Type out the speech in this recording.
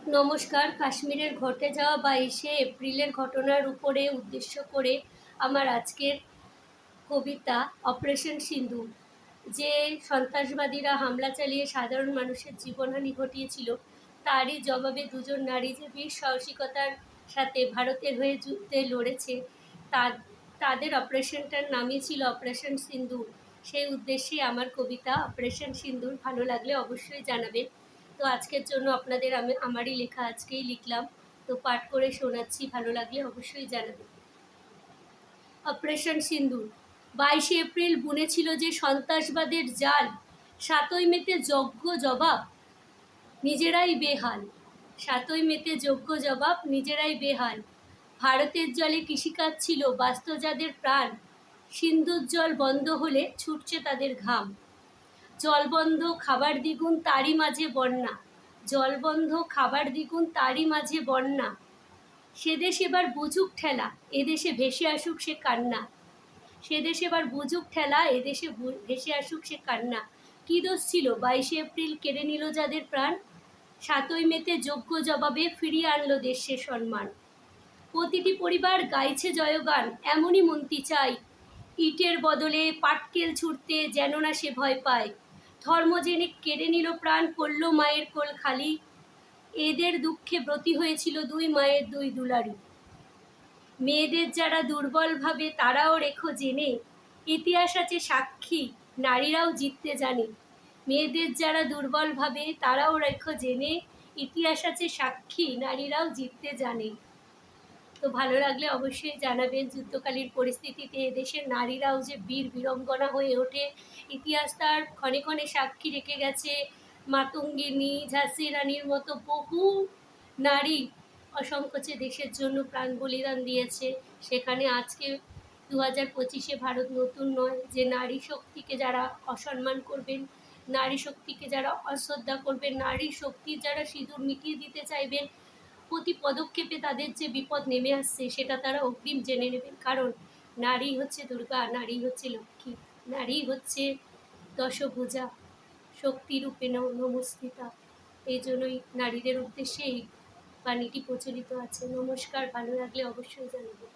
নমস্কার। কাশ্মীরের ঘটে যাওয়া 22শে এপ্রিলের ঘটনার উপরে উদ্দেশ্য করে আমার আজকের কবিতা অপারেশন সিন্দুর। যে সন্ত্রাসবাদীরা হামলা চালিয়ে সাধারণ মানুষের জীবনহানি ঘটিয়েছিল, তারই জবাবে দুজন নারী যে বীর সাহসিকতার সাথে ভারতের হয়ে যুদ্ধে লড়েছে, তাদের অপারেশনটার নামই ছিল অপারেশন সিন্দুর। সেই উদ্দেশ্যেই আমার কবিতা অপারেশন সিন্দুর। ভালো লাগলে অবশ্যই জানাবেন। তো আজকের জন্য আপনাদের আমারই লেখা আজকেই লিখলাম, তো পাঠ করে শোনাচ্ছি। ভালো লাগলে অবশ্যই জানাবেন। অপারেশন সিন্দুর। 22শে এপ্রিল বুনেছিল যে সন্ত্রাসবাদের জাল, 7ই মেতে যোগ্য জবাব নিজেরাই বেহাল। 7ই মেতে যোগ্য জবাব নিজেরাই বেহাল। ভারতের জলে কৃষিকাজ ছিল বাস্ত যাদের প্রাণ, সিন্ধুর জল বন্ধ হলে ছুটছে তাদের ঘাম। জল বন্ধ খাবার দ্বিগুণ তারই মাঝে বন্যা, জল বন্ধ খাবার দ্বিগুণ তারই মাঝে বন্যা। সেদেশ এবার বুঝুক ঠেলা, এদেশে ভেসে আসুক সে কান্না। সেদেশ এবার বুঝুক ঠেলা, এদেশে ভেসে আসুক সে কান্না। কী দোষ ছিল 22শে এপ্রিল কেড়ে নিল যাদের প্রাণ, 7ই মেতে যোগ্য জবাবে ফিরিয়ে আনলো দেশের সম্মান। প্রতিটি পরিবার গাইছে জয়গান, এমনই মন্ত্রী চাই, ইটের বদলে পাটকেল ছুঁড়তে যেন না সে ভয় পায়। ধর্ম জেনে কেড়ে নিল প্রাণ, করল মায়ের কোল খালি, এদের দুঃখে ব্রতী হয়েছিল দুই মায়ের দুই দুলারি। মেয়েদের যারা দুর্বল ভাবে তারাও রেখো জেনে, ইতিহাস আছে সাক্ষী নারীরাও জিততে জানে। মেয়েদের যারা দুর্বল ভাবে তারাও রেখো জেনে, ইতিহাস আছে সাক্ষী নারীরাও জিততে জানে। তো ভালো লাগলে অবশ্যই জানাবেন। যুদ্ধকালীন পরিস্থিতিতে এদেশের নারীরাও যে বীর বীরঙ্গনা হয়ে ওঠে, ইতিহাস তার ক্ষণে ক্ষণে সাক্ষী রেখে গেছে। মাতঙ্গিনী, ঝাঁসি রানীর মতো বহু নারী অসংকোচে দেশের জন্য প্রাণ বলিদান দিয়েছে। সেখানে আজকে 2025-এ ভারত নতুন নয় যে নারী শক্তিকে যারা অসম্মান করবেন, নারী শক্তিকে যারা অশ্রদ্ধা করবেন, নারী শক্তির যারা সিঁদুর মিটিয়ে দিতে চাইবেন, প্রতি পদক্ষেপে তাদের যে বিপদ নেমে আসছে সেটা তারা অগ্রিম জেনে নেবেন। কারণ নারী হচ্ছে দুর্গা, নারী হচ্ছে লক্ষ্মী, নারী হচ্ছে দশভুজা, শক্তিরূপে নমস্তিতা। এই জন্যই নারীদের উদ্দেশ্যে এই বাণীটি প্রচলিত আছে। নমস্কার। ভালো লাগলে অবশ্যই জানাবেন।